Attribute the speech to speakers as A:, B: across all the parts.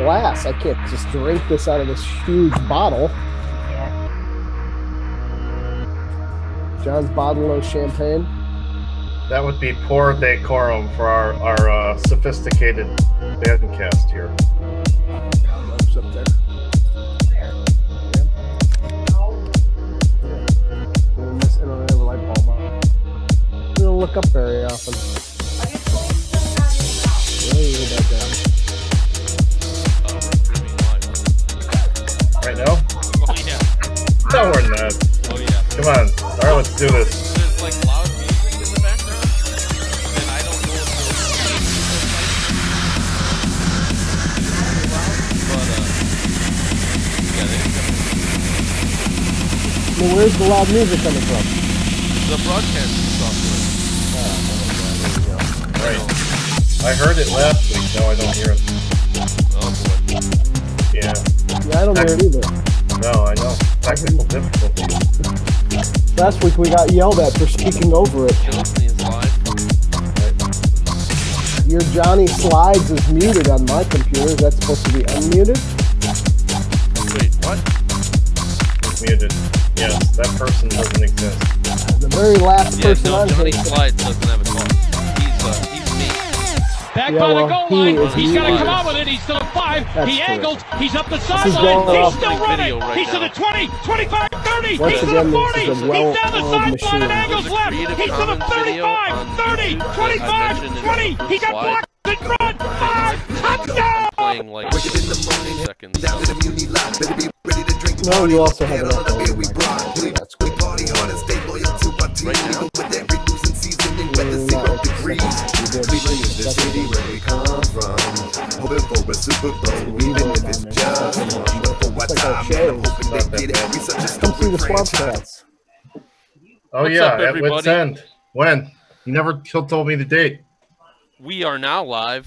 A: glass. I can't just drink this out of this huge bottle. John's bottle of champagne.
B: That would be poor decorum for our sophisticated Fancast here.
A: Lamps up there. I don't have a light bulb on. We don't look up very often.
B: Right now?
C: Oh, yeah.
B: No, we're not.
C: Oh, yeah.
B: Come on. All right, let's do this.
C: There's like loud music in the background, and I don't know if
A: Well, where's the loud music coming from?
C: the broadcasting software.
B: Right. I heard it last week. Now I don't hear it.
C: Oh, boy.
B: Yeah.
A: Yeah, I don't hear it either.
B: No, I know. Technical difficulties.
A: Last week we got yelled at for speaking over it.
C: Chelsea is live.
A: Your Johnny Slides is muted on my computer. Is that supposed to be unmuted?
C: Wait, what?
B: It's muted. Yes, that person doesn't exist.
A: The very last
C: Yeah,
A: person
C: no,
A: on
C: Johnny
A: here.
C: Slides doesn't have a call. He's me.
D: Back
A: Yeah,
D: by
A: well,
D: the goal
A: he
D: line.
A: is
D: He's got to
A: muted.
D: come out with it. He's still at 5.
A: That's
D: He
A: correct.
D: angles. He's up the
A: is
D: sideline.
A: going
D: He's
A: off
D: still running.
C: video right
D: He's to
C: now.
D: the 20, 25, 30.
A: Once
D: He's to
A: again,
D: the
A: this
D: 40.
A: is a
D: He's down the
A: well-oiled
D: sideline
A: machine.
D: and angles
C: There's a
D: left.
C: Creative
D: He's to the
C: Commons video
D: 35,
C: on
D: 30,
C: YouTube that I
D: 25,
C: mentioned in the
D: 20. He
C: first
D: got
C: slide.
D: blocked in front. Touchdown!
C: Playing like 30 seconds.
A: No, you also have an echo. That's good.
C: Right now.
A: Come see the Swamp Cats.
B: Oh,
C: What's
B: yeah,
C: up,
B: at Wits
C: everybody?
B: End. When? You never told me the date.
C: We are now live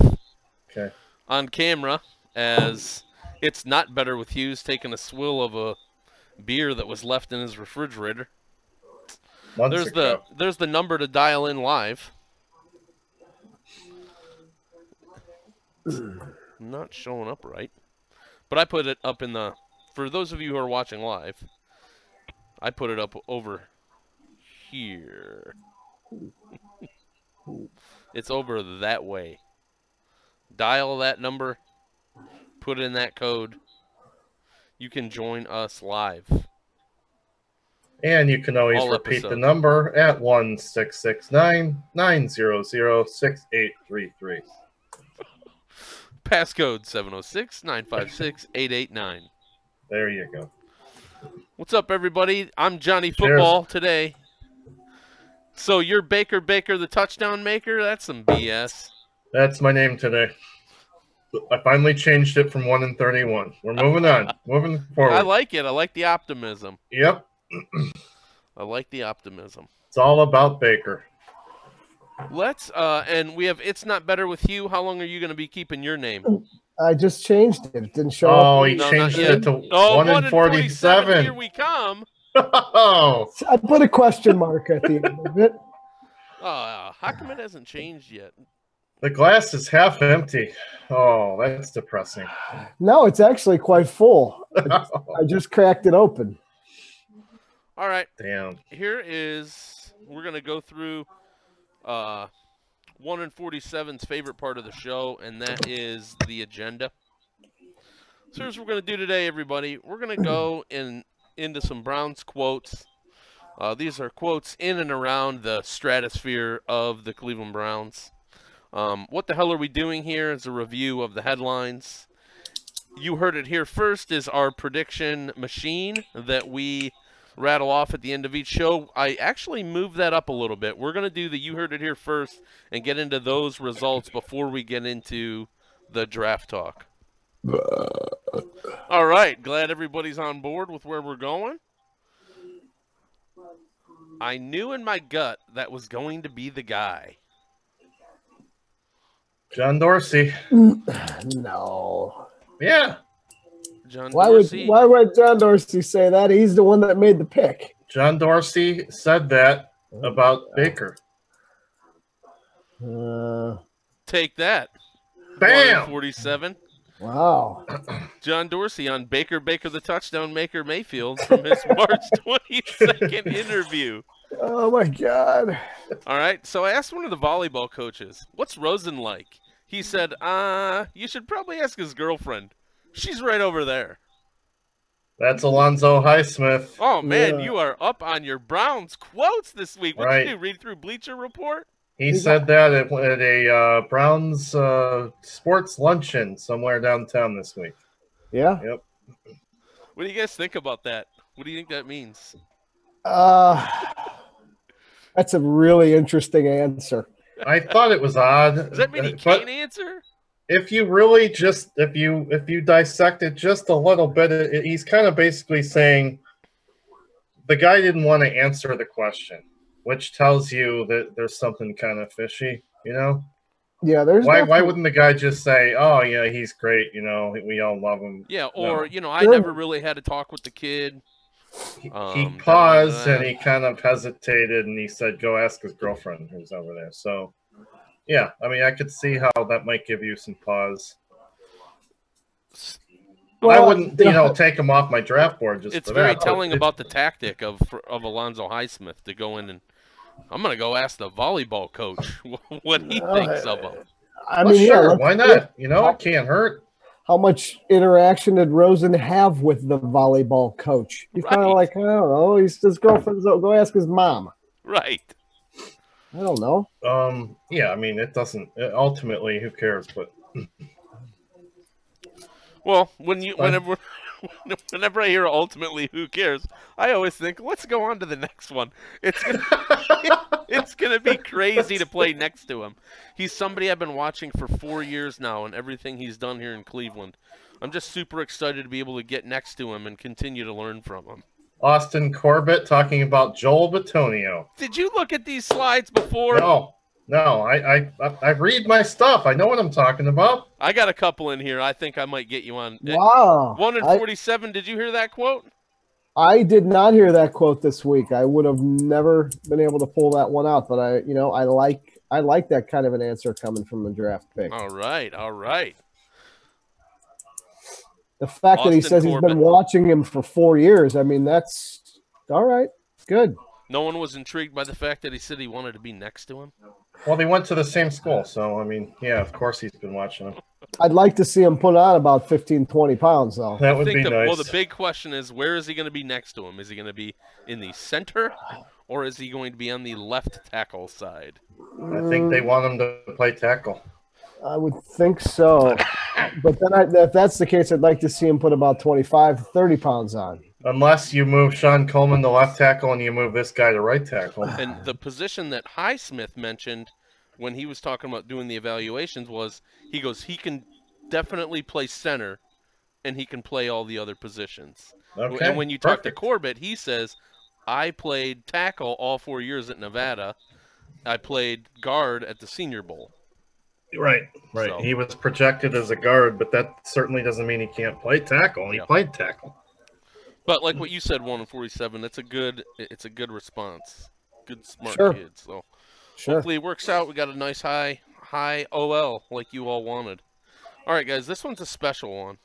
B: Okay.
C: on camera as It's Not Better With You's taking a swill of a beer that was left in his refrigerator.
B: Months ago.
C: There's the number to dial in live. Not showing up right. But I put it up in the, for those of you who are watching live, I put it up over here. It's over that way. Dial that number, put in that code. You can join us live.
B: And you can always
C: All
B: repeat the
C: episodes.
B: number at 1-669-900-6833.
C: Passcode 706-956-889.
B: There you go.
C: What's up, everybody? I'm Johnny Football today. So you're Baker the touchdown maker? That's some BS.
B: That's my name today. I finally changed it from 1 and 31. We're moving on. Moving forward.
C: I like it. I like the optimism.
B: Yep.
C: I like the optimism.
B: It's all about Baker.
C: Let's, and we have It's Not Better With You. How long are you going to be keeping your name?
A: I just changed it. It didn't show
B: Oh,
A: up.
B: he
C: No,
B: changed
C: not yet.
B: it to
C: Oh,
B: 1 and 47.
C: Here we come.
B: Oh,
A: I put a question mark at the end of it.
C: Oh, how come it hasn't changed yet?
B: the glass is half empty. Oh, that's depressing.
A: No, it's actually quite full. I just cracked it open.
C: All right.
B: Damn.
C: Here is, we're going to go through 1 and 47's favorite part of the show, and that is the agenda. So here's what we're going to do today, everybody. We're going to go into some Browns quotes. These are quotes in and around the stratosphere of the Cleveland Browns. What the hell are we doing here is a review of the headlines. You heard it here first is our prediction machine that we rattle off at the end of each show. I actually moved that up a little bit. We're going to do the You Heard It Here first and get into those results before we get into the draft talk. All right. Glad everybody's on board with where we're going. I knew in my gut that was going to be the guy.
B: John Dorsey.
A: No.
B: Yeah.
C: John
A: Why
C: Dorsey.
A: would John Dorsey say that? He's the one that made the pick.
B: John Dorsey said that about Baker.
C: Take that.
B: Bam!
C: 47.
A: Wow.
C: John Dorsey on Baker the touchdown maker Mayfield from his March 22nd interview.
A: Oh my God.
C: All right, so I asked one of the volleyball coaches, "What's Rosen like?" He said, you should probably ask his girlfriend. She's right over there."
B: That's Alonzo Highsmith.
C: Oh man,
A: Yeah.
C: you are up on your Browns quotes this week. What'd you do? Read through Bleacher Report?
B: He said that at a Browns sports luncheon somewhere downtown this week.
A: Yeah.
B: Yep.
C: What do you guys think about that? What do you think that means?
A: That's a really interesting answer.
B: I thought it was odd.
C: Does that mean he
B: but
C: can't answer?
B: if you really just if you dissect it just a little bit, he's kind of basically saying the guy didn't want to answer the question, which tells you that there's something kind of fishy, you know?
A: Yeah, there's
B: Why wouldn't the guy just say, "Oh yeah, he's great, you know, we all love him"?
C: Yeah, or
B: No.
C: I never really had a talk with the kid.
B: He
C: Something
B: paused
C: like that.
B: and he kind of hesitated and he said, "Go ask his girlfriend who's over there." So, yeah, I mean, I could see how that might give you some pause. I wouldn't, take him off my draft board just
C: It's
B: for
C: very
B: that.
C: telling about the tactic of Alonzo Highsmith to go in and I'm going to go ask the volleyball coach what he thinks of him.
A: I
B: Well,
A: mean,
B: sure,
A: yeah,
B: why not? You know, it can't hurt.
A: how much interaction did Rosen have with the volleyball coach? He's kind of
C: Right.
A: like, I don't know. He's his girlfriend's. Go ask his mom.
C: Right.
A: I don't know.
B: Yeah, I mean, it doesn't. Ultimately, who cares? But
C: Well, whenever I hear ultimately who cares, I always think, let's go on to the next one. It's gonna be crazy to play next to him. He's somebody I've been watching for 4 years now, and everything he's done here in Cleveland. I'm just super excited to be able to get next to him and continue to learn from him.
B: Austin Corbett talking about Joel Bitonio.
C: Did you look at these slides before?
B: No, I read my stuff. I know what I'm talking about.
C: I got a couple in here. I think I might get you on.
A: Wow.
C: 1 in 47. Did you hear that quote?
A: I did not hear that quote this week. I would have never been able to pull that one out, but I like that kind of an answer coming from the draft pick.
C: All right, all right.
A: The fact that he
C: Austin
A: says he's
C: Corbett.
A: been watching him for 4 years, I mean, that's all right. Good.
C: No one was intrigued by the fact that he said he wanted to be next to him.
B: Well, they went to the same school, so I mean, yeah, of course he's been watching them.
A: I'd like to see him put on about 15, 20 pounds, though.
B: That would be nice.
C: Well, the big question is, where is he going to be next to him? Is he going to be in the center, or is he going to be on the left tackle side?
B: I think they want him to play tackle.
A: I would think so. But then if that's the case, I'd like to see him put about 25, 30 pounds on.
B: Unless you move Sean Coleman to left tackle and you move this guy to right tackle.
C: And the position that Highsmith mentioned when he was talking about doing the evaluations was, he goes, he can definitely play center, and he can play all the other positions.
B: Okay,
C: And when you talk to
B: perfect.
C: Corbett, he says, I played tackle all 4 years at Nevada. I played guard at the Senior Bowl.
B: Right.
C: So-
B: He was projected as a guard, but that certainly doesn't mean he can't play tackle. He
C: Yeah.
B: played tackle.
C: But like what you said, 1 in 47, it's a good response. Good, smart
A: Sure.
C: kid. So
A: Sure.
C: hopefully it works out. We got a nice high OL like you all wanted. All right, guys, this one's a special one.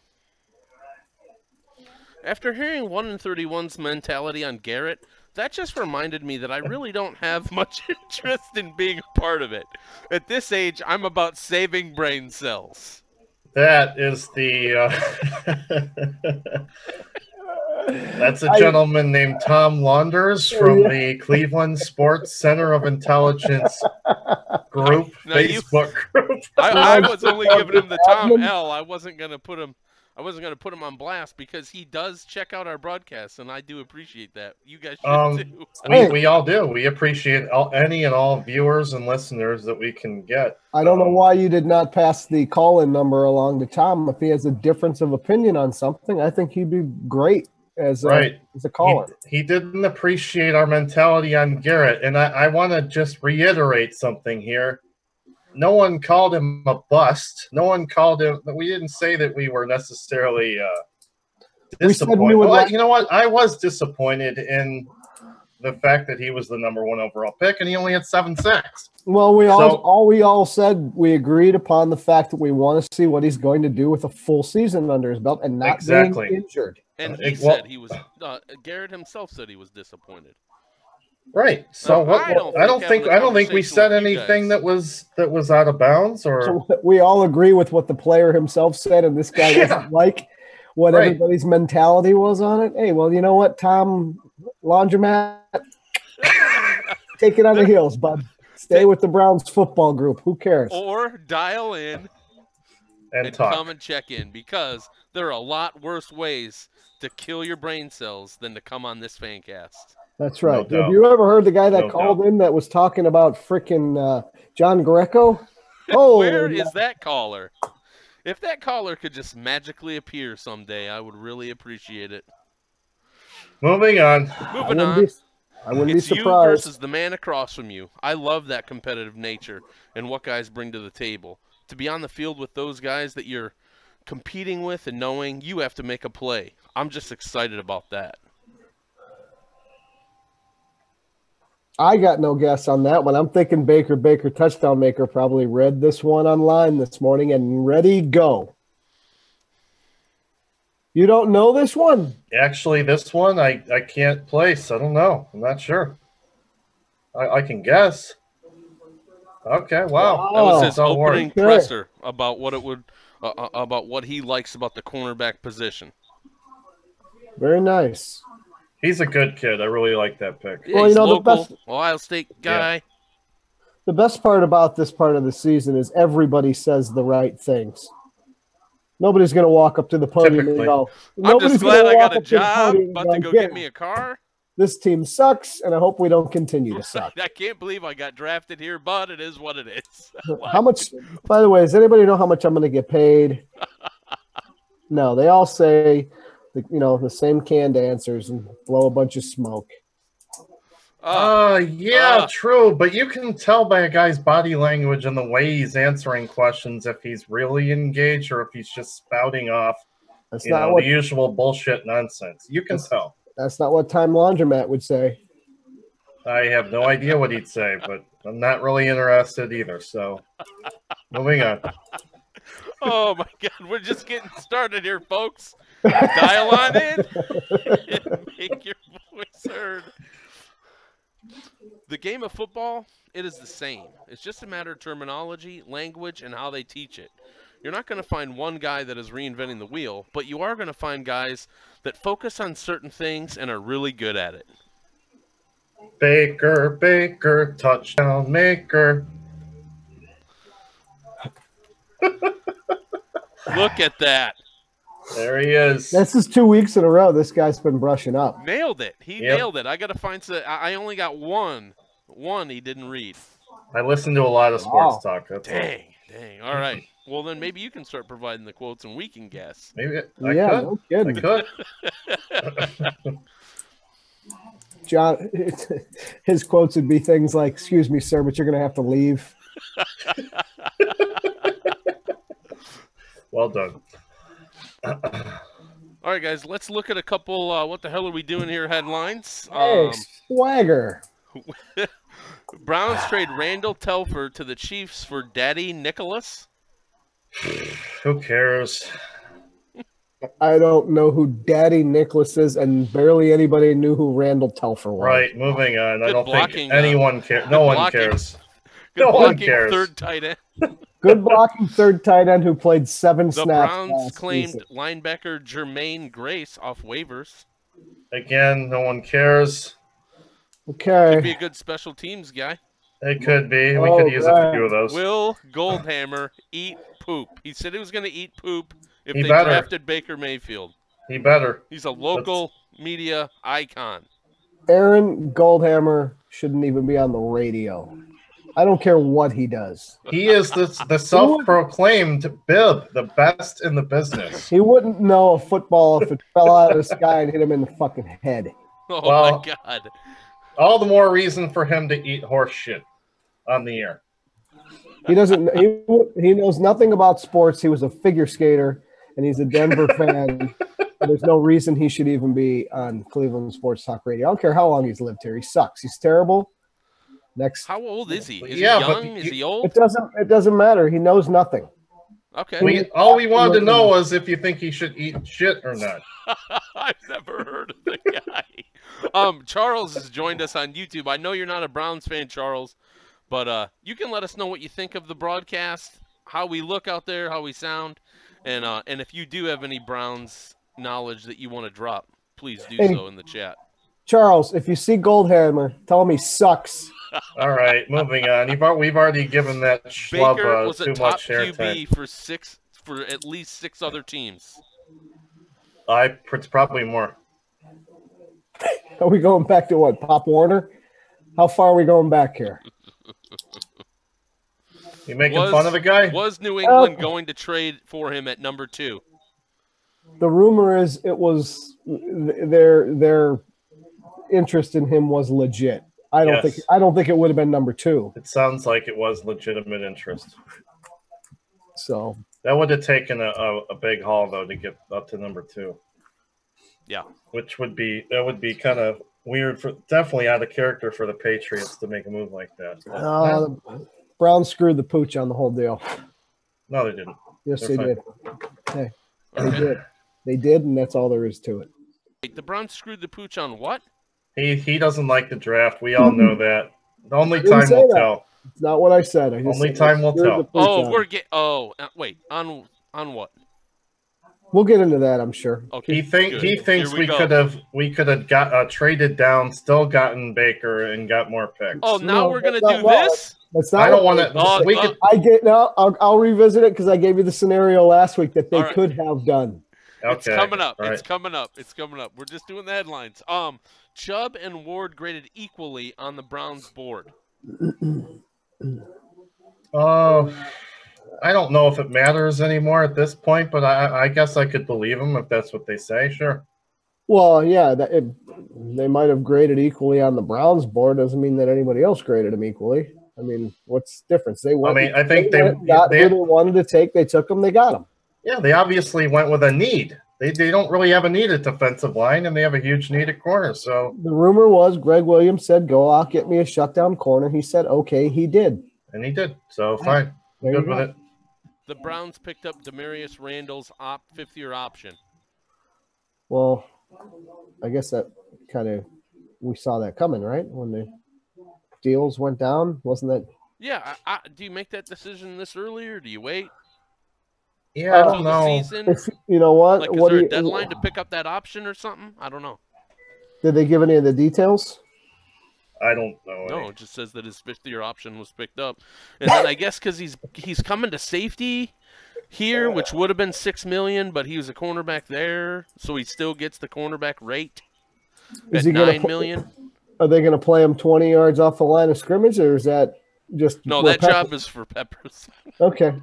C: After hearing 1 in 31's mentality on Garrett, that just reminded me that I really don't have much interest in being a part of it. At this age, I'm about saving brain cells.
B: That is the that's a gentleman named Tom Launders from the Cleveland Sports Center of Intelligence group,
C: Now you-
B: Facebook group.
C: I was only giving him the Tom L. I wasn't gonna put him on blast because he does check out our broadcasts, and I do appreciate that. You guys should too.
B: We all do. We appreciate any and all viewers and listeners that we can get.
A: I don't know why you did not pass the call-in number along to Tom. If he has a difference of opinion on something, I think he'd be great as a caller.
B: He didn't appreciate our mentality on Garrett, and I want to just reiterate something here. No one called him a bust. No one called him. We didn't say that we were necessarily
A: We said
B: disappointed.
A: we would
B: Well,
A: like-
B: you know what? I was disappointed in the fact that he was the number 1 overall pick and he only had 7 sacks.
A: Well, we all said we agreed upon the fact that we want to see what he's going to do with a full season under his belt and not being injured.
C: And he said he was. Garrett himself said he was disappointed.
B: Right. So I don't think we said anything that was out of bounds. Or
A: so we all agree with what the player himself said, and this guy doesn't like what everybody's mentality was on it. Hey, well, you know what, Tom Laundromat, take it on the heels, bud. Stay with the Browns football group. Who cares?
C: Or dial in and come and check in, because there are a lot worse ways to kill your brain cells than to come on this Fancast.
A: That's right. Have you ever heard the guy that called in that was talking about frickin' John Greco? Oh,
C: where is that caller? If that caller could just magically appear someday, I would really appreciate it.
B: Moving on.
A: I wouldn't be surprised.
C: You versus the man across from you. I love that competitive nature and what guys bring to the table. To be on the field with those guys that you're competing with and knowing you have to make a play. I'm just excited about that.
A: I got no guess on that one. I'm thinking Baker touchdown maker probably read this one online this morning and ready, go. You don't know this one?
B: Actually, this one I can't place. I don't know. I'm not sure. I can guess. Okay, wow.
C: That was his opening presser about what it would about what he likes about the cornerback position.
A: Very nice.
B: He's a good kid. I really like that pick.
C: Yeah, well, local, the best Ohio State guy.
A: Yeah. The best part about this part of the season is everybody says the right things. Nobody's going to walk up to the podium and go,
C: I'm just glad I got a job, about to go get me a car.
A: This team sucks, and I hope we don't continue to suck.
C: I can't believe I got drafted here, but it is what it is.
A: How much, by the way, does anybody know how much I'm going to get paid? No, they all say, the same canned answers and blow a bunch of smoke.
B: True. But you can tell by a guy's body language and the way he's answering questions if he's really engaged or if he's just spouting off the usual bullshit nonsense. You can tell.
A: That's not what Time Laundromat would say.
B: I have no idea what he'd say, but I'm not really interested either. So, moving on.
C: Oh, my God. We're just getting started here, folks. Dial on in and make your voice heard. The game of football, it is the same. It's just a matter of terminology, language, and how they teach it. You're not going to find one guy that is reinventing the wheel, but you are going to find guys that focus on certain things and are really good at it.
B: Baker, touchdown maker.
C: Look at that.
B: There he is.
A: This is 2 weeks in a row. This guy's been brushing up.
C: Nailed it. He nailed it. I got to find some. I only got one he didn't read.
B: I listen to a lot of sports talk.
C: Dang. All right. Well, then maybe you can start providing the quotes and we can guess.
B: Maybe
A: no kidding.
B: I could.
A: John, his quotes would be things like, "Excuse me, sir, but you're going to have to leave."
B: Well done.
C: All right, guys, let's look at a couple what the hell are we doing here headlines.
A: Hey, swagger.
C: Browns trade Randall Telfer to the Chiefs for Daddy Nicholas.
B: Who cares?
A: I don't know who Daddy Nicholas is, and barely anybody knew who Randall Telfer was.
B: Right, moving on. I don't think anyone cares. No one cares.
C: Good blocking third tight end.
A: Good blocking third tight end who played 7 snaps.
C: The Browns claimed linebacker Jermaine Grace off waivers.
B: Again, no one cares.
A: Okay.
C: Could be a good special teams guy.
B: It could be. We could use a few of those.
C: Will Goldhammer eat poop? He said he was going to eat poop if they drafted Baker Mayfield.
B: He better.
C: He's a local media icon.
A: Aaron Goldhammer shouldn't even be on the radio. I don't care what he does.
B: He is the self-proclaimed bib, the best in the business.
A: He wouldn't know a football if it fell out of the sky and hit him in the fucking head.
C: Oh, my God.
B: All the more reason for him to eat horse shit on the air.
A: He doesn't. He knows nothing about sports. He was a figure skater, and he's a Denver fan. There's no reason he should even be on Cleveland Sports Talk Radio. I don't care how long he's lived here. He sucks. He's terrible. Next.
C: How old is he? Is
B: Yeah,
C: he
B: but
C: young? Is he old?
A: It doesn't matter. He knows nothing.
C: Okay.
B: All we wanted to know was if you think he should eat shit or not.
C: I've never heard of the guy. Charles has joined us on YouTube. I know you're not a Browns fan, Charles, but you can let us know what you think of the broadcast, how we look out there, how we sound, and if you do have any Browns knowledge that you want to drop, please do so in the chat.
A: Charles, if you see Goldhammer, tell him he sucks.
B: All right, moving on. We've already given that schlub
C: Baker was a
B: too
C: top
B: much airtime.
C: QB for at least 6 other teams.
B: It's probably more.
A: Are we going back to what? Pop Warner? How far are we going back here?
B: You making fun of the guy?
C: Was New England going to trade for him at number 2?
A: The rumor is it was their interest in him was legit. I don't think it would have been number 2.
B: It sounds like it was legitimate interest.
A: So
B: that would have taken a big haul though to get up to number 2.
C: Yeah,
B: which would be kind of weird definitely out of character for the Patriots to make a move like that.
A: the Browns screwed the pooch on the whole deal.
B: No, they didn't.
A: Yes,
B: They're
A: they
B: fine.
A: did. Hey, they did. They did, and that's all there is to it.
C: Wait, the Browns screwed the pooch on what?
B: He doesn't like the draft. We all know that. Only
A: didn't
B: time
A: say
B: will
A: that.
B: tell.
A: It's not what I said.
B: Only time will tell.
C: Wait, on what?
A: We'll get into that, I'm sure.
C: Okay.
B: He thinks we could have got traded down, still gotten Baker and got more picks.
C: Oh, now we're gonna do
A: well,
C: this?
A: That's not.
B: I don't want to.
A: I get now. I'll revisit it because I gave you the scenario last week that they
C: All right.
A: could have done.
B: Okay.
C: It's coming up.
B: Right.
C: It's coming up. It's coming up. We're just doing the headlines. Chubb and Ward graded equally on the Browns board.
B: I don't know if it matters anymore at this point, but I guess I could believe them if that's what they say. Sure.
A: Well, yeah, they might have graded equally on the Browns board. Doesn't mean that anybody else graded them equally. I mean, what's the difference? They went.
B: I think they
A: got who they wanted to take. They took them. They got them.
B: Yeah, they obviously went with a need. They don't really have a need at defensive line, and they have a huge need at corner. So
A: the rumor was Greg Williams said, "Go out, get me a shutdown corner." He said, "Okay." He did,
B: and he did. So fine, good with it.
C: The Browns picked up Demarius Randall's 5th-year option.
A: Well, I guess that kind of we saw that coming, right? When the deals went down, wasn't that?
C: Yeah. Do you make that decision this early, or do you wait?
B: Yeah, I don't know.
A: You know what?
C: Like, is there a deadline to pick up that option or something? I don't know.
A: Did they give any of the details?
B: I don't know.
C: No, it just says that his 5th-year option was picked up, and then I guess because he's coming to safety here, which would have been $6 million, but he was a cornerback there, so he still gets the cornerback rate at $9 million.
A: Are they going to play him 20 yards off the line of scrimmage, or is that just
C: no? That job is for Peppers.
A: Okay,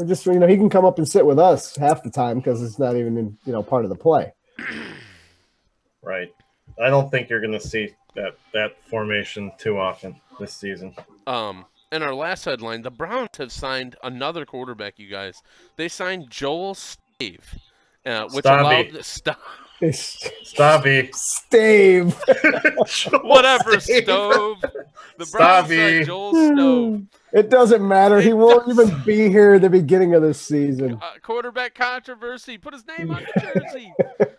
A: just he can come up and sit with us half the time because it's not even part of the play.
B: Right. I don't think you're going to see that formation too often this season.
C: In our last headline, the Browns have signed another quarterback, you guys. They signed Joel Stave, which allowed
B: Stabby.
A: Stave.
C: Whatever, Stove. The Browns signed Joel Stove.
A: It doesn't matter. He won't even be here at the beginning of the season.
C: Quarterback controversy. Put his name on the jersey.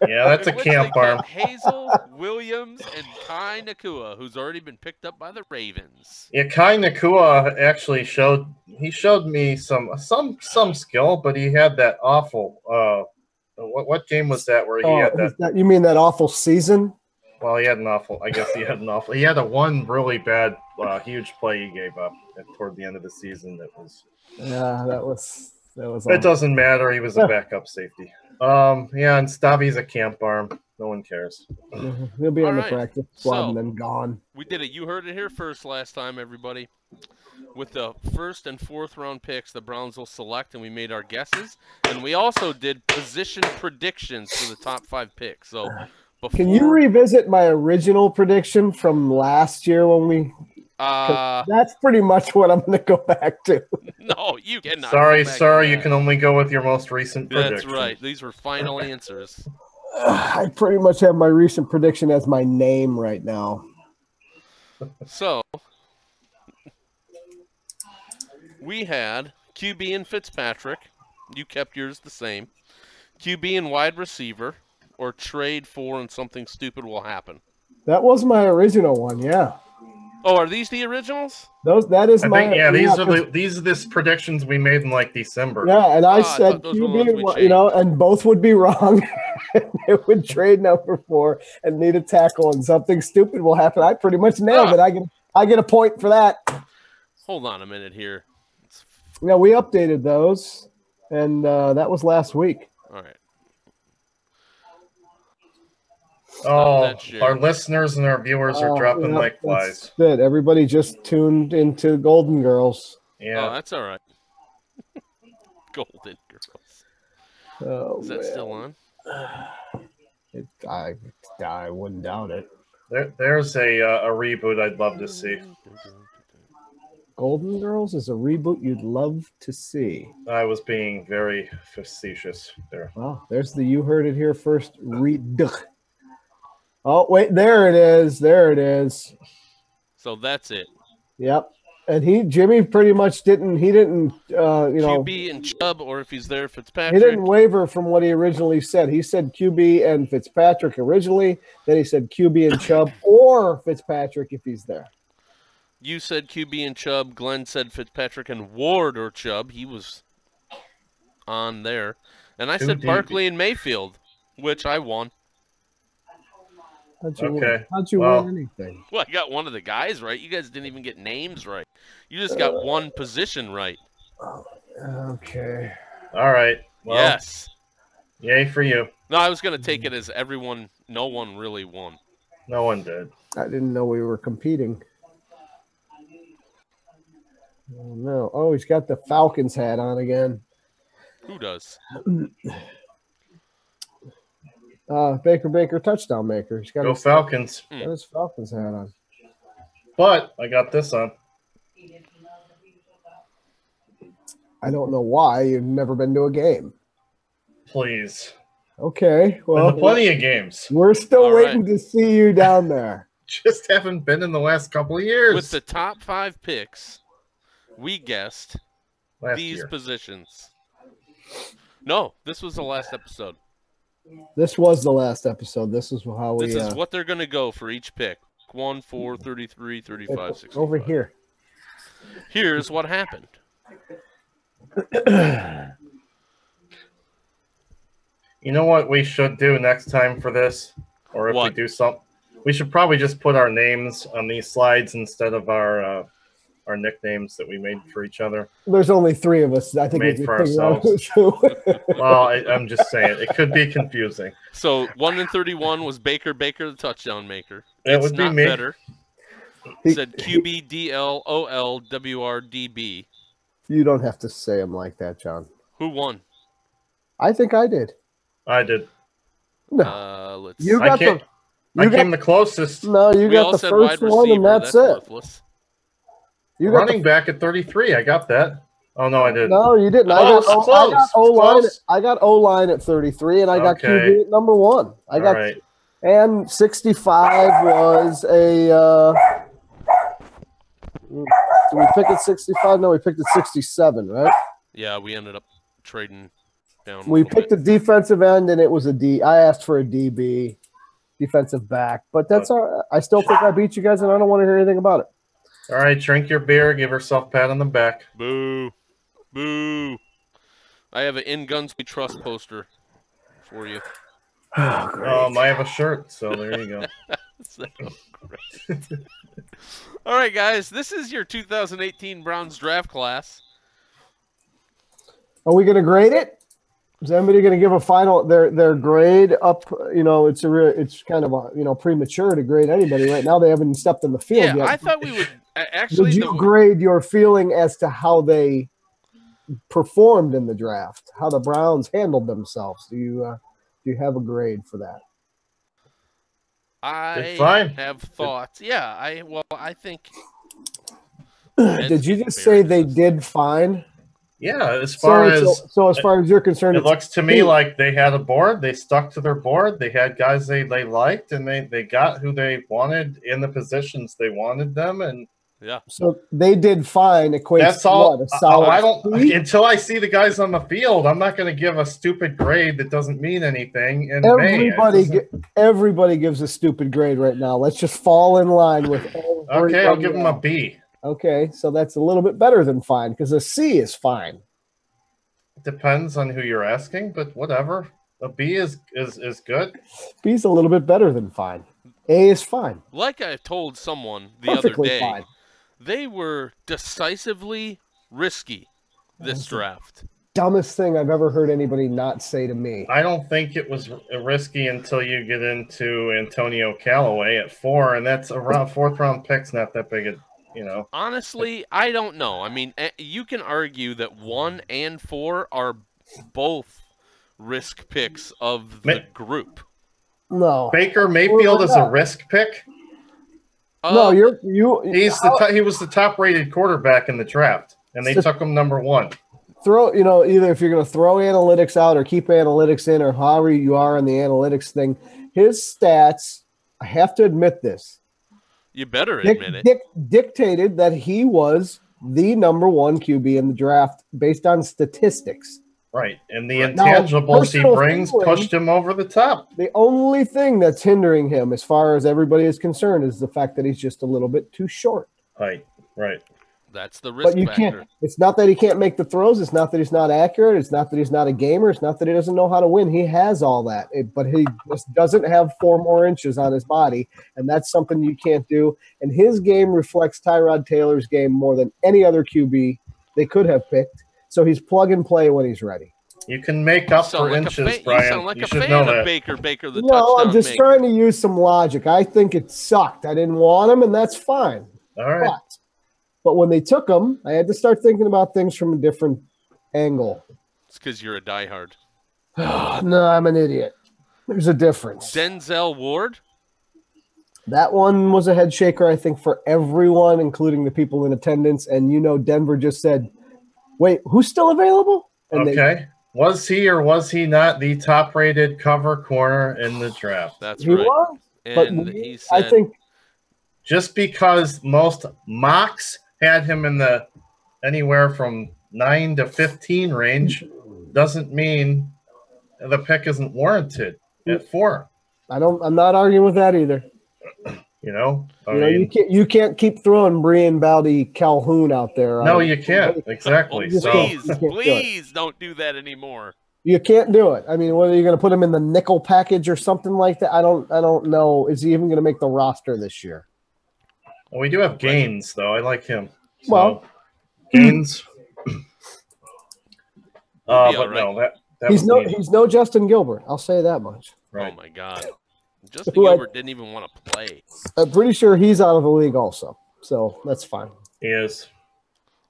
B: Yeah, that's a camp arm.
C: Hazel, Williams, and Kai Nakua, who's already been picked up by the Ravens.
B: Yeah, Kai Nakua actually showed me some skill, but he had that awful what game was that where he had that?
A: You mean that awful season?
B: Well, he had an awful. I guess he had an awful. He had one really bad, huge play he gave up toward the end of the season.
A: That was.
B: It doesn't matter. He was a backup safety. Yeah, and Stabby's a camp arm. No one cares.
A: He'll be on the practice squad and then gone.
C: We did it. You heard it here first last time, everybody. With the 1st and 4th round picks, the Browns will select, and we made our guesses. And we also did position predictions for the top 5 picks. So,
A: can you revisit my original prediction from last year when we? That's pretty much what I'm going to go back to.
C: No, you cannot.
B: Sorry, sir. You can only go with your most recent prediction.
C: That's right. These were final answers.
A: I pretty much have my recent prediction as my name right now.
C: So, we had QB and Fitzpatrick. You kept yours the same. QB and wide receiver, or trade for and something stupid will happen.
A: That was my original one, yeah.
C: Oh, are these the originals?
A: That is my.
B: These are the predictions we made in like December.
A: Yeah, and I said QB, and both would be wrong. It would trade number 4 and need a tackle, and something stupid will happen. I pretty much nailed it. I get a point for that.
C: Hold on a minute here.
A: Yeah, we updated those, and that was last week.
C: All right.
B: Oh, our listeners and our viewers are dropping like flies.
A: Good. Everybody just tuned into Golden Girls.
C: Yeah. Oh, that's all right. Golden Girls.
A: Oh,
C: is that still on?
A: I wouldn't doubt it.
B: There's a reboot I'd love to see.
A: Golden Girls is a reboot you'd love to see.
B: I was being very facetious there.
A: Well, there's you heard it here first. Oh, wait, there it is. There it is.
C: So that's it.
A: Yep. And Jimmy pretty much didn't
C: QB and Chubb, or if he's there, Fitzpatrick.
A: He didn't waver from what he originally said. He said QB and Fitzpatrick originally. Then he said QB and Chubb or Fitzpatrick if he's there.
C: You said QB and Chubb. Glenn said Fitzpatrick and Ward or Chubb. He was on there. And I said Barkley and Mayfield, which I won.
A: How'd you win anything?
C: Well, I got one of the guys right. You guys didn't even get names right. You just got one position right.
A: Okay.
B: All right. Well,
C: yes.
B: Yay for you.
C: No, I was going to take it as no one really won.
B: No one did.
A: I didn't know we were competing. Oh, no. Oh, he's got the Falcons hat on again.
C: Who does?
A: Baker, touchdown maker. He's got
B: Go Falcons.
A: Got his Falcons hat on.
B: But I got this on.
A: I don't know why. You've never been to a game.
B: Please.
A: Okay. Well,
B: plenty of games.
A: We're still waiting to see you down there.
B: Just haven't been in the last couple of years.
C: With the top 5 picks, we guessed these positions. No, this was the last episode.
A: This was the last episode. This is how we...
C: This is what they're going to go for each pick. 1, 4, 33, 35, 65.
A: Over here.
C: Here's what happened.
B: You know what we should do next time for this? Or if we do something, we should probably just put our names on these slides instead of our nicknames that we made for each other.
A: There's only 3 of us. I think
B: made for ourselves. Well, I'm just saying it could be confusing.
C: So 1 and 31 was Baker the touchdown maker.
B: It would be me.
C: Better. He said QBDLOLWRDB.
A: You don't have to say them like that, John.
C: Who won?
A: I think I did.
B: I did.
A: No.
C: Let's see.
B: I came the closest.
A: No, you got the first one, and that's it.
C: Worthless.
A: You
B: got running back at 33. I got that. Oh no, I didn't.
A: No, you didn't. I got O-line. I got O-line at 33, and I got QB at number 1. I got and 65 was a. Did we pick at 65? No, we picked at 67, right?
C: Yeah, we ended up trading down.
A: We picked a defensive end, and it was a D. I asked for a DB, defensive back, but that's all right. I still think I beat you guys, and I don't want to hear anything about it.
B: All right, drink your beer. Give yourself a pat on the back.
C: Boo. Boo. I have an In Guns We Trust poster for you.
A: Oh, great.
B: I have a shirt, so there you go.
C: So great. All right, guys. This is your 2018 Browns draft class.
A: Are we going to grade it? Is anybody going to give a final their grade up? It's kind of premature to grade anybody right now. They haven't stepped in the field yet.
C: I thought we would actually.
A: Did you grade your feeling as to how they performed in the draft? How the Browns handled themselves? Do you have a grade for that?
C: I have thoughts. Yeah, I think.
A: Did you just say they did fine?
B: Yeah, as far as
A: you're concerned,
B: it looks to me like they had a board. They stuck to their board. They had guys they liked, and they got who they wanted in the positions they wanted them. And
C: yeah,
A: so they did fine.
B: That's all.
A: A solid
B: I don't until I see the guys on the field. I'm not going to give a stupid grade that doesn't mean anything. And
A: everybody gives a stupid grade right now. Let's just fall in line with.
B: Okay, I'll give them a B.
A: Okay, so that's a little bit better than fine because a C is fine.
B: Depends on who you're asking, but whatever. A B is good.
A: B is a little bit better than fine. A is fine.
C: Like I told someone the other day, fine. They were decisively risky this draft.
A: Dumbest thing I've ever heard anybody not say to me.
B: I don't think it was risky until you get into Antonio Callaway at 4, and that's around 4th round picks. Not that big a.
C: Honestly, I don't know. I mean, you can argue that 1 and 4 are both risk picks of the group.
A: No,
B: Baker Mayfield is a risk pick.
A: No, he
B: was the top rated quarterback in the draft, and they took him number 1.
A: Either if you're going to throw analytics out or keep analytics in, or however you are on the analytics thing, his stats. I have to admit this.
C: You better admit it.
A: Dictated that he was the number 1 QB in the draft based on statistics.
B: Right, and the intangibles he brings pushed him over the top.
A: The only thing that's hindering him, as far as everybody is concerned, is the fact that he's just a little bit too short.
B: Right.
C: That's the risk factor.
A: It's not that he can't make the throws. It's not that he's not accurate. It's not that he's not a gamer. It's not that he doesn't know how to win. He has all that, but he just doesn't have 4 more inches on his body, and that's something you can't do. And his game reflects Tyrod Taylor's game more than any other QB they could have picked. So he's plug and play when he's ready.
B: You can make up for inches, Brian.
C: You sound like a
B: should
C: fan
B: know
C: of
B: that.
C: Baker the
A: No, I'm just
C: maker.
A: trying to use some logic. I think it sucked. I didn't want him, and that's fine.
B: All right.
A: But when they took him, I had to start thinking about things from a different angle.
C: It's because you're a diehard.
A: No, I'm an idiot. There's a difference.
C: Denzel Ward?
A: That one was a head shaker, I think, for everyone, including the people in attendance. And, Denver just said, wait, who's still available? And
B: was he or was he not the top-rated cover corner in the draft?
C: That's
A: right.
C: He was. And he said,
B: I think just because most mocks had him in the anywhere from 9 to 15 range doesn't mean the pick isn't warranted at 4.
A: I'm not arguing with that either. You can't keep throwing Brian Baldy Calhoun out there.
B: No, you can't. Exactly.
C: Please don't do that anymore.
A: You can't do it. I mean, whether you're going to put him in the nickel package or something like that, I don't know. Is he even going to make the roster this year?
B: Well, we do have Gaines, though. I like him.
A: So,
B: Gaines. But
C: right.
B: no, that
A: he's no Justin Gilbert. I'll say that much.
B: Right.
C: Oh my God, Justin Gilbert didn't even want to play.
A: I'm pretty sure he's out of the league also, so that's fine.
B: He is.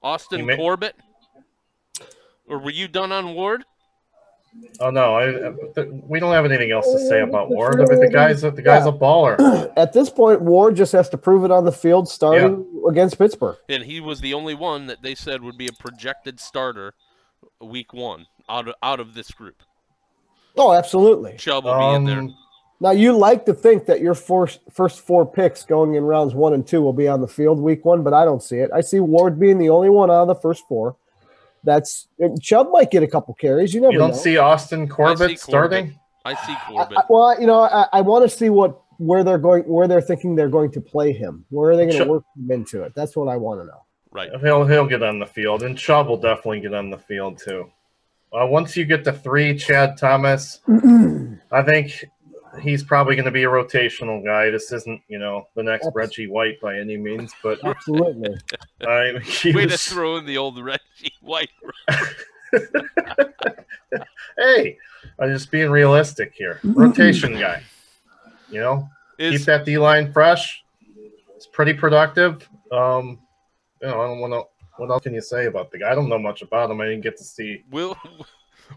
C: Austin Corbett, or were you done on Ward?
B: Oh no, we don't have anything else to say about Ward. I mean, the guy's a baller.
A: At this point, Ward just has to prove it on the field, starting against Pittsburgh.
C: And he was the only one that they said would be a projected starter week 1 out of this group.
A: Oh, absolutely.
C: Chubb will be in there.
A: Now, you like to think that your first 4 picks going in rounds 1 and 2 will be on the field week 1, but I don't see it. I see Ward being the only one out of the first 4. Chubb might get a couple carries. You never know.
B: You don't see Austin Corbett starting?
C: I see Corbett.
A: I want to see where they're thinking they're going to play him. Where are they going to work him into it? That's what I want to know.
C: Right.
B: He'll get on the field, and Chubb will definitely get on the field too. Once you get to 3, Chad Thomas, I think he's probably going to be a rotational guy. This isn't, the next Reggie White by any means, but
A: absolutely.
C: Way to throw in the old Reggie White.
B: Hey, I'm just being realistic here. Rotation guy. Keep that D-line fresh. It's pretty productive. I don't want to. What else can you say about the guy? I don't know much about him. I didn't get to see.
C: Will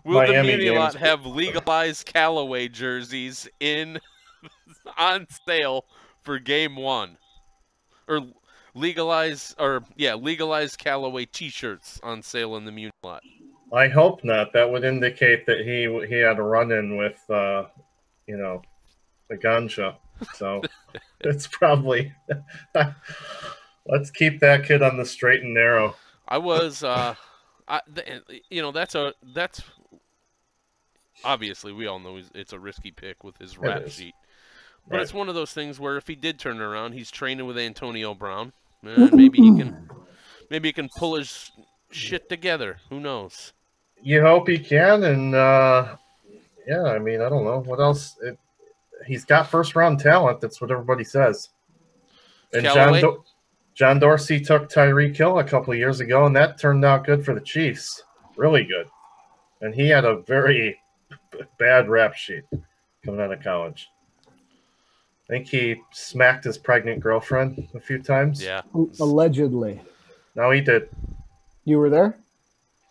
C: the media lot have legalized Callaway jerseys on sale for game 1, or legalize Callaway T-shirts on sale in the Muni lot.
B: I hope not. That would indicate that he had a run-in with, the ganja. So it's probably let's keep that kid on the straight and narrow.
C: I was, that's obviously we all know it's a risky pick with his rap sheet, but right. It's one of those things where if he did turn it around, he's training with Antonio Brown, and maybe he can pull his shit together. Who knows?
B: You hope he can, and I don't know what else. He's got first-round talent. That's what everybody says. And John Dorsey took Tyreek Hill a couple of years ago, and that turned out good for the Chiefs. Really good. And he had a very bad rap sheet coming out of college. I think he smacked his pregnant girlfriend a few times.
C: Yeah.
A: Allegedly.
B: No, he did.
A: You were there?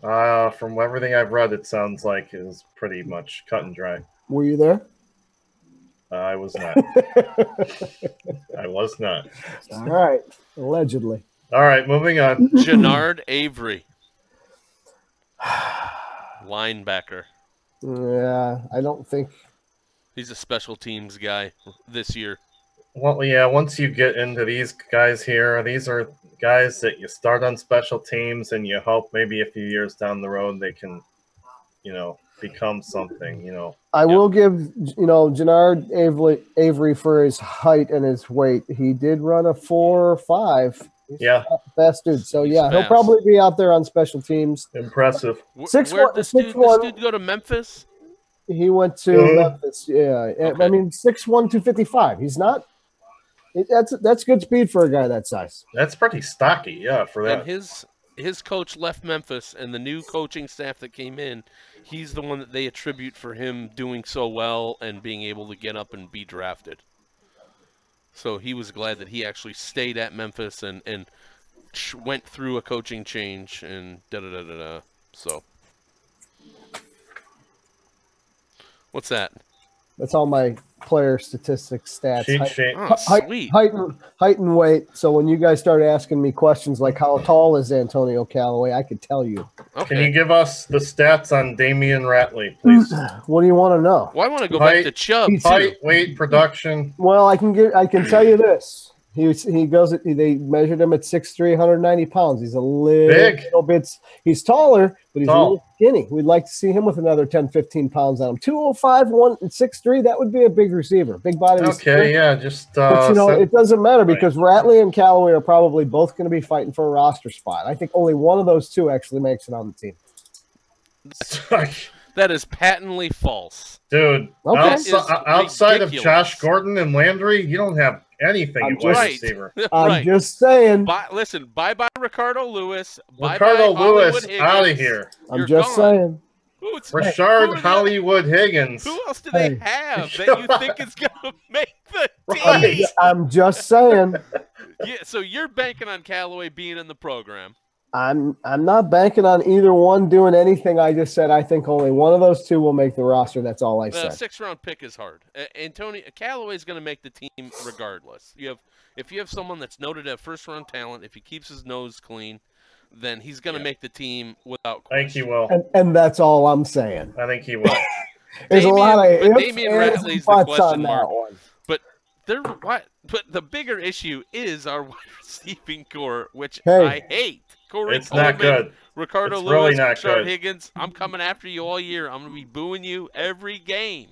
B: From everything I've read, it sounds like it was pretty much cut and dry.
A: Were you there?
B: I was not. I was not.
A: All right. Allegedly.
B: All right, moving on.
C: Jannard Avery. Linebacker.
A: Yeah, I don't think.
C: He's a special teams guy this year.
B: Well, yeah, once you get into these guys here, these are guys that you start on special teams and you hope maybe a few years down the road they can, become something,
A: I will give, Jannard Avery for his height and his weight. He did run a 4.5.
B: Yeah.
A: Fast dude. So, yeah, he'll probably be out there on special teams.
B: Impressive.
C: Where'd this dude go to Memphis?
A: He went to Memphis, yeah. Okay. I mean, 6'1", 255. He's not – that's good speed for a guy that size.
B: That's pretty stocky, yeah, for that.
C: And his coach left Memphis, and the new coaching staff that came in, he's the one that they attribute for him doing so well and being able to get up and be drafted. So he was glad that he actually stayed at Memphis and went through a coaching change and da-da-da-da-da. So what's that?
A: That's all my player statistics stats.
C: Sweet.
A: Height and weight. So when you guys start asking me questions like how tall is Antonio Callaway, I could tell you.
C: Okay.
B: Can you give us the stats on Damian Ratley, please?
A: What do you want to know?
C: Well, I want to go back to Chubb.
B: Height, weight, production.
A: Well, I can tell you this. They measured him at 6'3", 190 pounds. He's a little bit. He's taller, but he's a little skinny. We'd like to see him with another 10, 15 pounds on him. 205, 6'3", that would be a big receiver, big body.
B: Okay, yeah, just.
A: But it doesn't matter because Ratley and Callaway are probably both going to be fighting for a roster spot. I think only one of those two actually makes it on the team.
C: That is patently false,
B: dude.
A: Okay.
B: Outside of Josh Gordon and Landry, you don't have anything at wide receiver.
A: I'm just saying.
C: Listen, bye Ricardo Lewis.
B: Ricardo Lewis out of here.
A: I'm just saying.
B: Rashard Hollywood Higgins.
C: Who else do they have that you think is going to make the team?
A: I'm just saying.
C: Yeah, so you're banking on Callaway being in the program.
A: I'm not banking on either one doing anything. I just said I think only one of those two will make the roster. That's all I said.
C: 6th-round pick is hard. Antonio Callaway's going to make the team regardless. If you have someone that's noted at first-round talent, if he keeps his nose clean, then he's going to make the team without question.
B: I think he will.
A: And that's all I'm saying.
B: I think he will.
A: There's a lot of ifs,
C: Damian Ratley's the question mark.
A: One.
C: But the bigger issue is our wide receiving core, which
A: Hey.
C: I hate. Corey
B: It's
C: Coleman,
B: not good.
C: Ricardo
B: It's
C: Lewis,
B: really not
C: Rashard
B: good.
C: Higgins. I'm coming after you all year. I'm going to be booing you every game.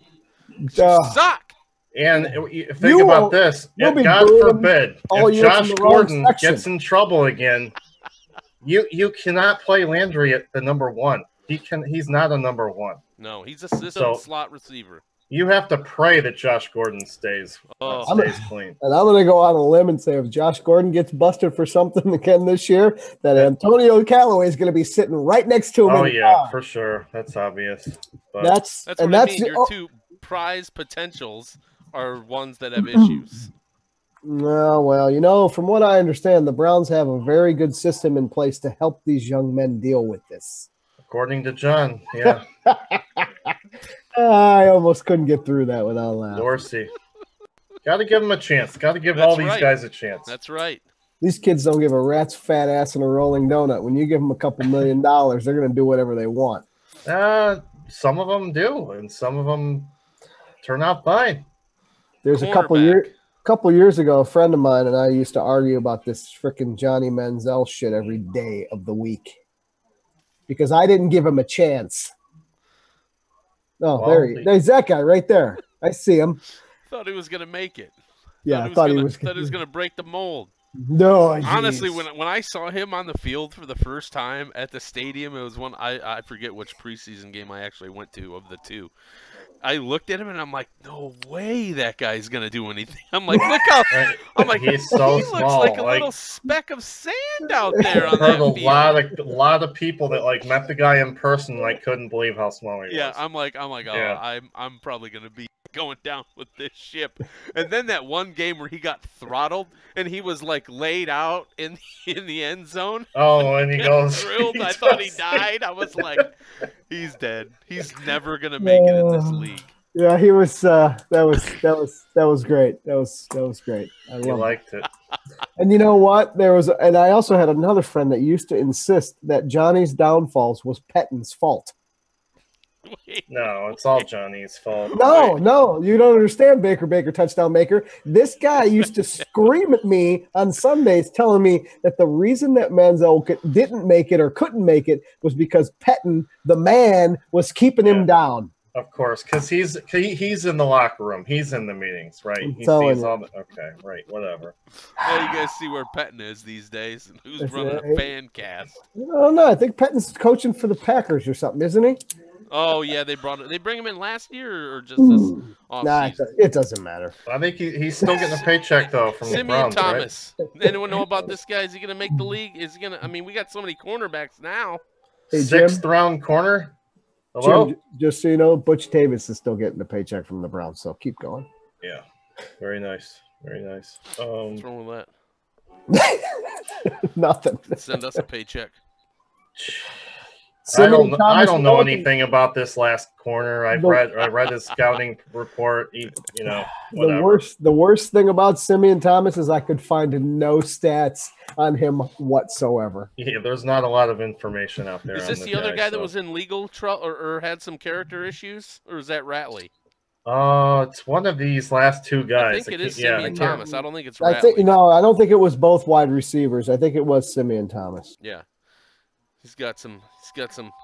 A: Duh.
C: Suck.
B: And think about this.
A: you'll
B: If,
A: be
B: God
A: booing
B: forbid,
A: all
B: if
A: year
B: Josh
A: from the wrong
B: Gordon
A: section.
B: gets in trouble again, you cannot play Landry at the number one. He's not a number one.
C: No, he's a system slot receiver.
B: You have to pray that Josh Gordon stays clean.
A: And I'm going to go on a limb and say if Josh Gordon gets busted for something again this year, that Antonio Callaway is going to be sitting right next to him.
B: Oh, yeah, for sure. That's obvious. But
C: That's what I mean. Your two prize potentials are ones that have issues.
A: No, well, from what I understand, the Browns have a very good system in place to help these young men deal with this.
B: According to John, yeah.
A: I almost couldn't get through that without laughing.
B: Dorsey. Got to give him a chance. Got to give all these guys a chance.
C: That's right.
A: These kids don't give a rat's fat ass in a rolling donut. When you give them a couple $1 million, they're going to do whatever they want.
B: Some of them do, and some of them turn out fine.
A: There's a couple years ago, a friend of mine and I used to argue about this frickin' Johnny Manziel shit every day of the week because I didn't give him a chance. Oh, well, there's that guy right there. I see him.
C: Thought he was going to make it.
A: Yeah, I thought he was
C: going to break the mold.
A: No,
C: honestly, when I saw him on the field for the first time at the stadium, it was one I forget which preseason game I actually went to of the two. I looked at him and I'm like, no way that guy's gonna do anything. I'm like, look how I'm like,
B: he's so
C: he
B: small.
C: Looks like a little speck of sand out there on that field.
B: A lot of people that like met the guy in person like couldn't believe how small he was.
C: Yeah, I'm like, oh, yeah. I'm probably gonna be going down with this ship. And then that one game where he got throttled and he was like laid out in the end zone.
B: Oh, and he goes
C: drilled. I thought he died. I was like, he's dead. He's never gonna make it in this league.
A: Yeah, he was. That was great. That was great. I
B: liked it.
A: And you know what? And I also had another friend that used to insist that Johnny's downfalls was Pettin's fault.
B: No, it's all Johnny's fault.
A: No, you don't understand, Baker, touchdown maker. This guy used to scream at me on Sundays telling me that the reason that Manziel didn't make it or couldn't make it was because Pettin, the man, was keeping him down.
B: Of course, because he's in the locker room. He's in the meetings, right? He sees all the okay, right, whatever.
C: Well, you guys see where Pettin is these days and who's running a Fancast.
A: No, I think Pettin's coaching for the Packers or something, isn't he?
C: Oh yeah, they bring him in last year or just this offseason?
A: It doesn't matter.
B: I think he's still getting a paycheck though from the Browns.
C: Thomas.
B: Right?
C: Anyone know about this guy? Is he going to make the league? Is he going to? I mean, we got so many cornerbacks now.
A: Hey,
B: Sixth round corner. Hello?
A: Jim, just so you know, Butch Davis is still getting the paycheck from the Browns, so keep going.
B: Yeah, very nice, very nice.
C: What's wrong with
A: that? Nothing.
C: Send us a paycheck.
B: I don't know anything about this last corner. I read his scouting report. Whatever.
A: The worst thing about Simeon Thomas is I could find no stats on him whatsoever.
B: Yeah, there's not a lot of information out there.
C: Is this the other guy that was in legal trouble or had some character issues, or is that Ratley?
B: It's one of these last two guys.
C: I think it is Simeon Thomas. I don't think it's Ratley.
A: I don't think it was both wide receivers. I think it was Simeon Thomas.
C: Yeah. He's got some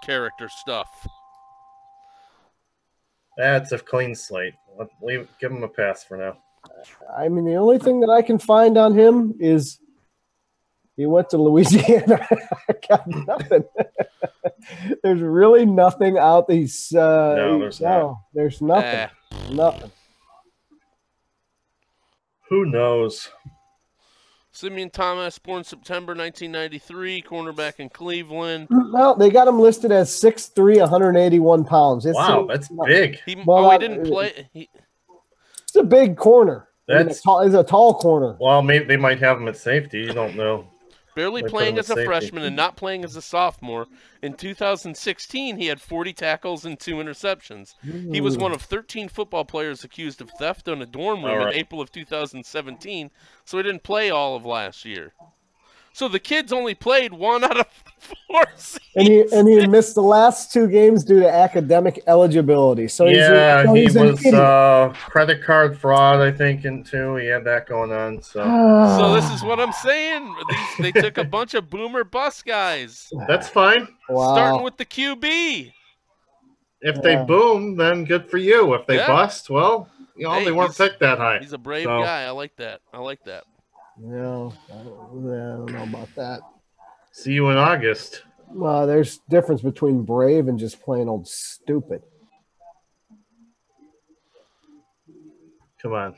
C: character stuff.
B: That's a clean slate. Give him a pass for now.
A: I mean, the only thing that I can find on him is he went to Louisiana. I got nothing. There's really nothing out there. There's nothing. Nothing.
B: Who knows?
C: Simeon Thomas, born September 1993, cornerback in Cleveland.
A: Well, they got him listed as 6'3", 181 pounds.
B: Wow, that's big.
C: He didn't play.
A: It's a big corner. It's a tall corner.
B: Well, maybe they might have him at safety. You don't know.
C: Barely playing as a freshman and not playing as a sophomore. In 2016, he had 40 tackles and 2 interceptions. He was one of 13 football players accused of theft in a dorm room in April of 2017, so he didn't play all of last year. So the kid's only played 1 out of 4 seasons.
A: And he missed the last 2 games due to academic eligibility. So
B: he was credit card fraud, I think, too. He had that going on.
C: So this is what I'm saying. They took a bunch of boomer bust guys.
B: That's fine.
A: Wow.
C: Starting with the QB.
B: If they boom, then good for you. If they bust, well, they weren't picked that high.
C: He's a brave guy. I like that.
A: No, I don't know about that.
B: See you in August.
A: Well, there's difference between brave and just plain old stupid.
B: Come on.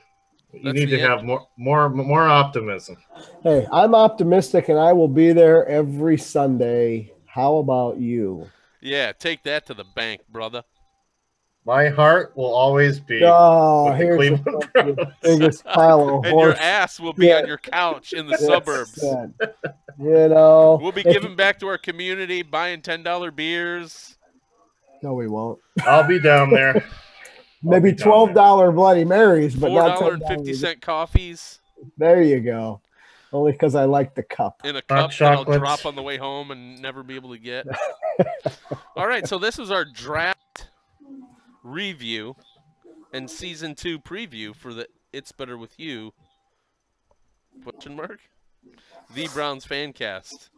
B: You need to have more optimism.
A: Hey, I'm optimistic, and I will be there every Sunday. How about you?
C: Yeah, take that to the bank, brother.
B: My heart will always be
A: here's the biggest pile of horse.
C: And your ass will be on your couch in the suburbs.
A: We'll
C: be giving back to our community, buying $10 beers.
A: No, we won't.
B: I'll be down there.
A: Maybe $12 Bloody Marys, but not
C: $4.50 coffees.
A: There you go. Only because I like the cup.
C: In a cup that I'll drop on the way home and never be able to get. All right, so this is our draft review and season 2 preview for the It's Better With You ? The Browns Fancast.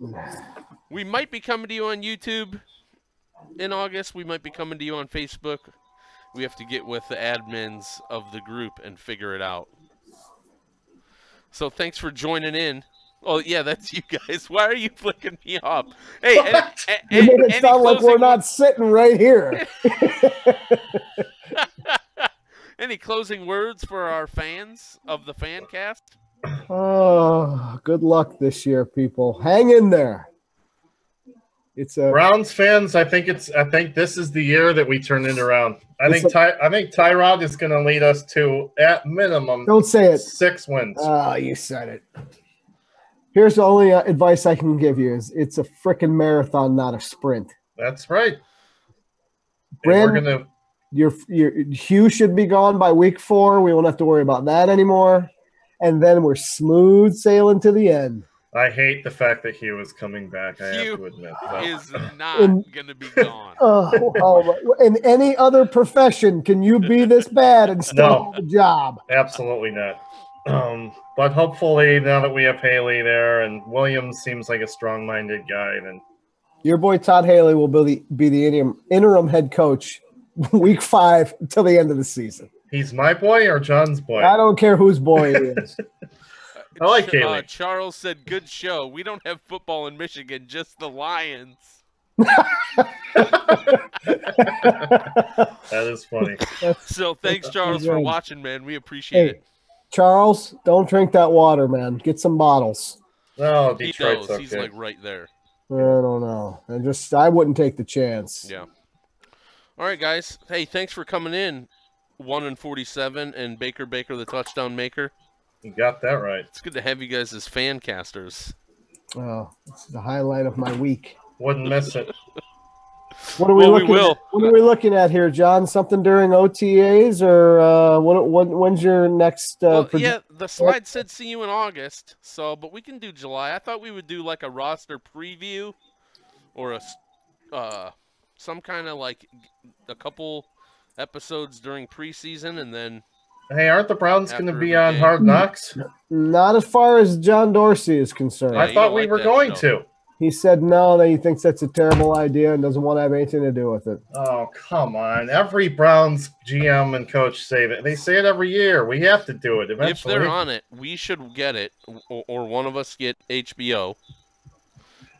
C: We might be coming to you on YouTube in August. We might be coming to you on Facebook. We have to get with the admins of the group and figure it out. So thanks for joining in. Oh, yeah, that's you guys. Why are you flicking me off? Hey,
A: you made it sound like we're not sitting right here.
C: Any closing words for our fans of the Fancast?
A: Oh, good luck this year, people. Hang in there. It's a
B: Browns fans. I think this is the year that we turn it around. I think Tyrod is going to lead us to, at minimum,
A: don't say it,
B: 6 wins.
A: Oh, you said it. Here's the only advice I can give you: is it's a freaking marathon, not a sprint.
B: That's right.
A: Brand, your Hugh should be gone by week 4. We won't have to worry about that anymore, and then we're smooth sailing to the end.
B: I hate the fact that Hugh is coming back. I have to admit,
C: is not going to be gone.
A: In any other profession, can you be this bad and still have a job?
B: Absolutely not. But hopefully, now that we have Haley there and Williams seems like a strong-minded guy, then
A: your boy Todd Haley will be the interim head coach week 5 until the end of the season.
B: He's my boy or John's boy?
A: I don't care whose boy he is.
B: I like Haley.
C: Charles said, "Good show. We don't have football in Michigan, just the Lions."
B: That is funny.
C: So thanks, Charles, for watching, man. We appreciate it.
A: Charles, don't drink that water, man. Get some bottles.
B: No, Detroit's okay.
C: He's like right there.
A: I don't know. I wouldn't take the chance.
C: Yeah. All right, guys. Hey, thanks for coming in. 1-47 and Baker the touchdown maker.
B: You got that right.
C: It's good to have you guys as fan casters.
A: Oh, it's the highlight of my week.
B: Wouldn't miss it.
A: What are we looking at here, John? Something during OTAs or when's your next?
C: Yeah, the slide said see you in August. But we can do July. I thought we would do like a roster preview or some kind of like a couple episodes during preseason and then.
B: Hey, aren't the Browns going to be on Hard Knocks?
A: Not as far as John Dorsey is concerned.
B: Yeah, I thought we were going to.
A: He said no, that he thinks that's a terrible idea and doesn't want to have anything to do with it.
B: Oh, come on. Every Browns GM and coach say that. They say it every year. We have to do it eventually.
C: If they're on it, we should get it, or one of us get HBO.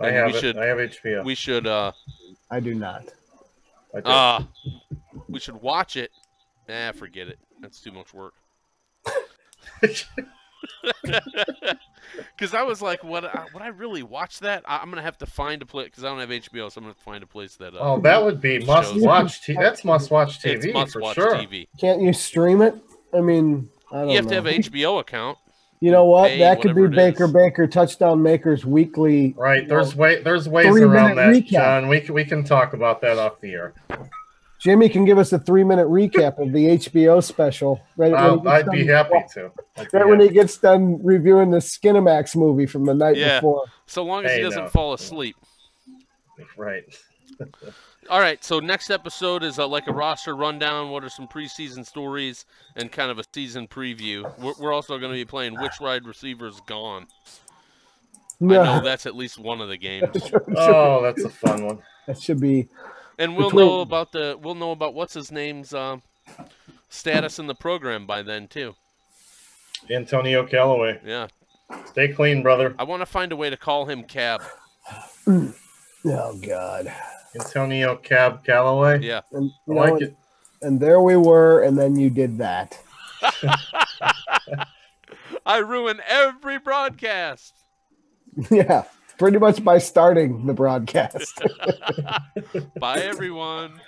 B: I have HBO.
C: We should.
A: I do not.
C: We should watch it. Forget it. That's too much work. Because I was like, would I really watch that? I'm gonna have to find a place because I don't have HBO, so I'm gonna have to find a place that.
B: That would be must-watch. That's must-watch TV.
C: It's must-watch
B: for sure.
C: TV.
A: Can't you stream it? I mean, I don't know.
C: You have to have an HBO account.
A: You know what? That could be Baker touchdown makers weekly.
B: Right. There's ways around that, recap. John. We can talk about that off the air.
A: Jimmy can give us a 3-minute recap of the HBO special. Right,
B: I'd be happy to.
A: When he gets done reviewing the Skinamax movie from the night before.
C: So long as he doesn't fall asleep.
B: Right.
C: All right, so next episode is like a roster rundown. What are some preseason stories and kind of a season preview. We're also going to be playing Which Wide Receiver's Gone. No. I know that's at least one of the games.
B: Oh, that's a fun one.
A: That should be...
C: And we'll know about what's his name's status in the program by then too.
B: Antonio Callaway.
C: Yeah.
B: Stay clean, brother.
C: I want to find a way to call him Cab.
A: Oh God.
B: Antonio Cab Callaway.
C: Yeah.
A: And, it. And there we were, and then you did that.
C: I ruin every broadcast.
A: Yeah. Pretty much by starting the broadcast.
C: Bye, everyone.